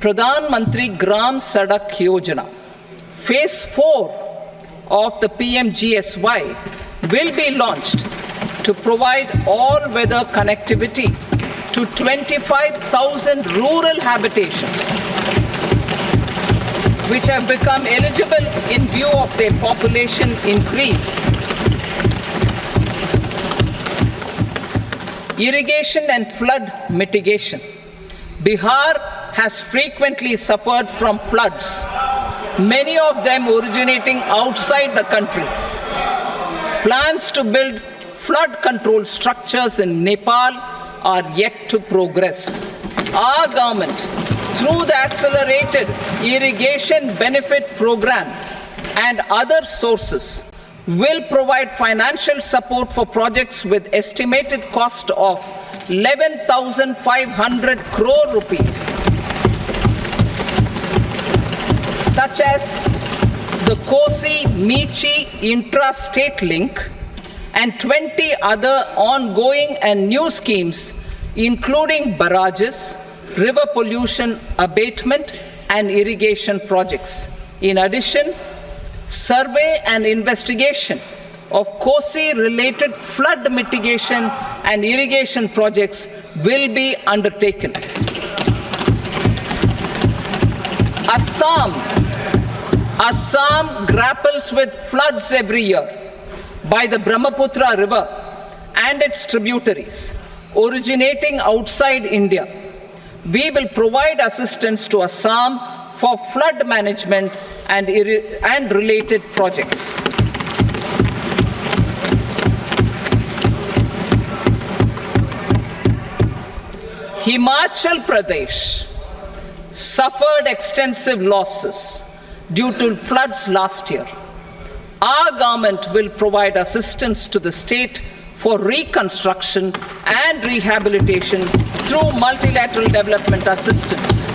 Pradhan Mantri Gram Sadak Yojana, Phase 4 of the PMGSY will be launched to provide all-weather connectivity to 25,000 rural habitations, which have become eligible in view of their population increase. Irrigation and flood mitigation. Bihar has frequently suffered from floods, many of them originating outside the country. Plans to build flood control structures in Nepal are yet to progress. Our government, through the Accelerated Irrigation Benefit Program and other sources, will provide financial support for projects with estimated cost of 11,500 crore rupees, such as the Kosi-Michi intra-state link and 20 other ongoing and new schemes, including barrages, river pollution abatement, and irrigation projects. In addition, survey and investigation of Kosi-related flood mitigation and irrigation projects will be undertaken. Assam grapples with floods every year by the Brahmaputra River and its tributaries originating outside India. We will provide assistance to Assam for flood management and related projects. Himachal Pradesh suffered extensive losses due to floods last year. Our government will provide assistance to the state for reconstruction and rehabilitation through multilateral development assistance.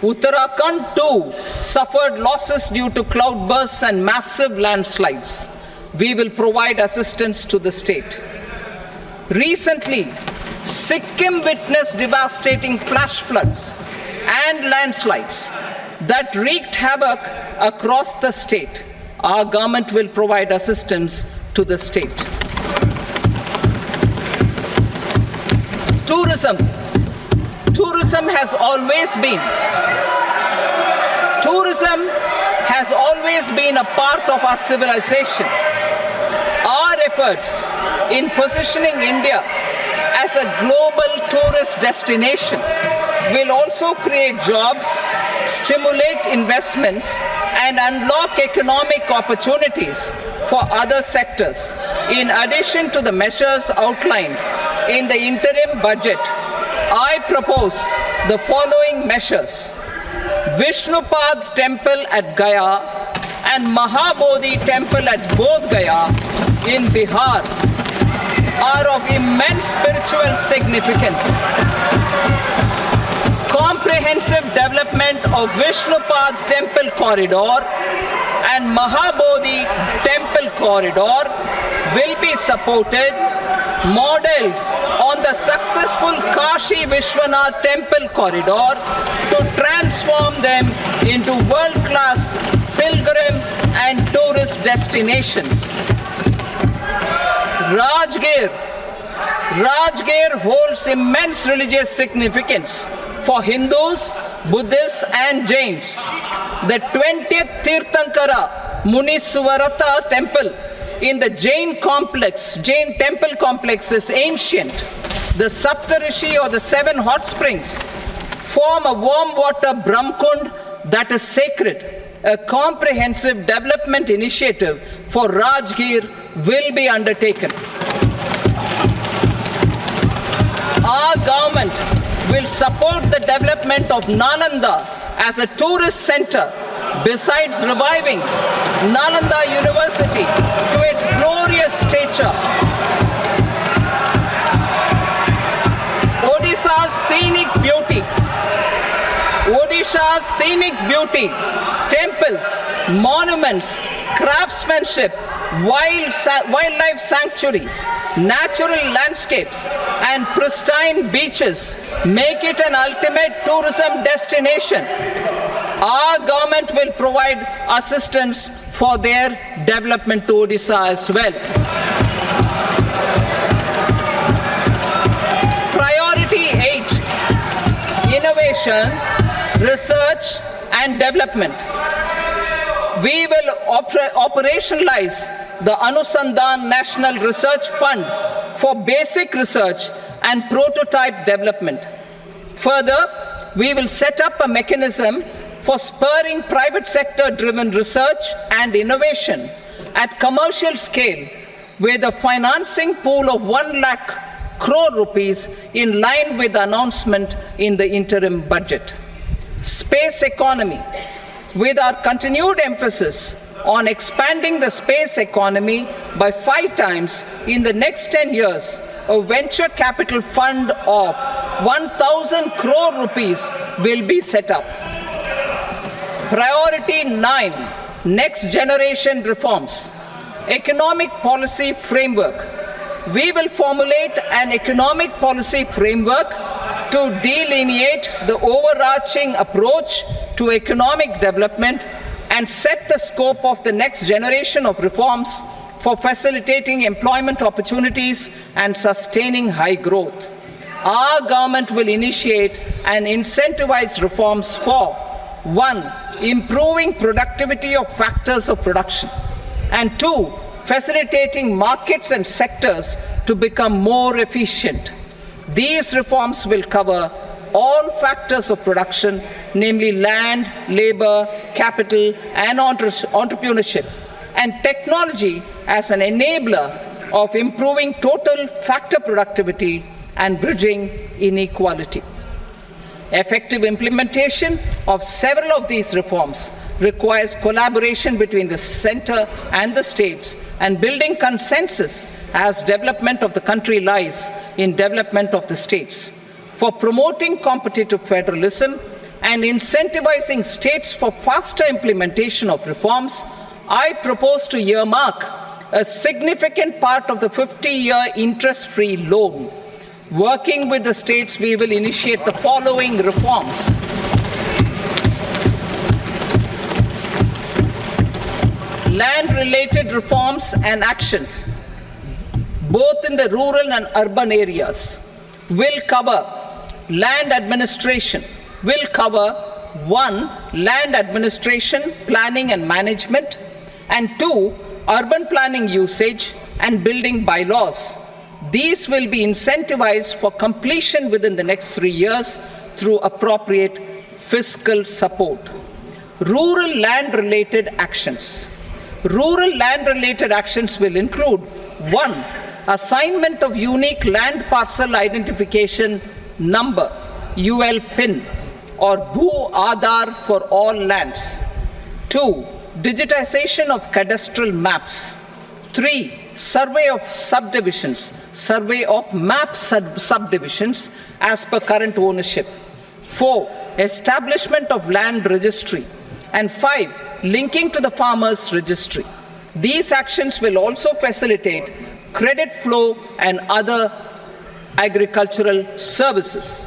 Uttarakhand too suffered losses due to cloudbursts and massive landslides. We will provide assistance to the state. Recently, Sikkim witnessed devastating flash floods and landslides that wreaked havoc across the state. Our government will provide assistance to the state. Tourism has always been a part of our civilization. Our efforts in positioning India as a global tourist destination will also create jobs, stimulate investments, and unlock economic opportunities for other sectors. In addition to the measures outlined in the interim budget, I propose the following measures. Vishnupad Temple at Gaya and Mahabodhi Temple at Bodh Gaya in Bihar are of immense spiritual significance. Comprehensive development of Vishnupad Temple Corridor and Mahabodhi Temple Corridor will be supported, modeled on the successful Kashi Vishwanath Temple Corridor, to transform them into world-class pilgrim and tourist destinations. Rajgir holds immense religious significance for Hindus, Buddhists, and Jains. The 20th Tirthankara Muniswarata Temple in the Jain temple complex is ancient. The Saptarishi, or the 7 hot springs, form a warm water Brahmkund that is sacred. A comprehensive development initiative for Rajgir will be undertaken. Our government will support the development of Nalanda as a tourist center, besides reviving Nalanda University to its glorious stature. Odisha's scenic beauty, temples, monuments, craftsmanship, wildlife sanctuaries, natural landscapes, and pristine beaches make it an ultimate tourism destination. Our government will provide assistance for their development to Odisha as well. Priority 8, innovation, research and development. We will operationalize the Anusandhan National Research Fund for basic research and prototype development. Further, we will set up a mechanism for spurring private sector-driven research and innovation at commercial scale with a financing pool of 1 lakh crore rupees in line with the announcement in the interim budget. Space economy. With our continued emphasis on expanding the space economy by 5 times in the next 10 years, a venture capital fund of 1,000 crore rupees will be set up. Priority 9, next generation reforms. Economic policy framework. We will formulate an economic policy framework to delineate the overarching approach to economic development and set the scope of the next generation of reforms for facilitating employment opportunities and sustaining high growth. Our government will initiate and incentivize reforms for 1. Improving productivity of factors of production, and 2. Facilitating markets and sectors to become more efficient. These reforms will cover all factors of production, namely land, labor, capital, and entrepreneurship, and technology as an enabler of improving total factor productivity and bridging inequality. Effective implementation of several of these reforms requires collaboration between the center and the states and building consensus as development of the country lies in development of the states. For promoting competitive federalism and incentivizing states for faster implementation of reforms, I propose to earmark a significant part of the 50-year interest-free loan. Working with the states, we will initiate the following reforms. Land-related reforms and actions, both in the rural and urban areas, will cover land administration, will cover 1. Land administration, planning and management, and 2. Urban planning usage and building bylaws. These will be incentivized for completion within the next 3 years through appropriate fiscal support. Rural land-related actions. Rural land-related actions will include 1. Assignment of unique land parcel identification number, UL PIN, or Bhu Aadhaar for all lands. 2. Digitization of cadastral maps. 3. Survey of subdivisions, survey of map subdivisions as per current ownership. 4. Establishment of land registry. And 5. Linking to the farmers registry. These actions will also facilitate credit flow and other agricultural services.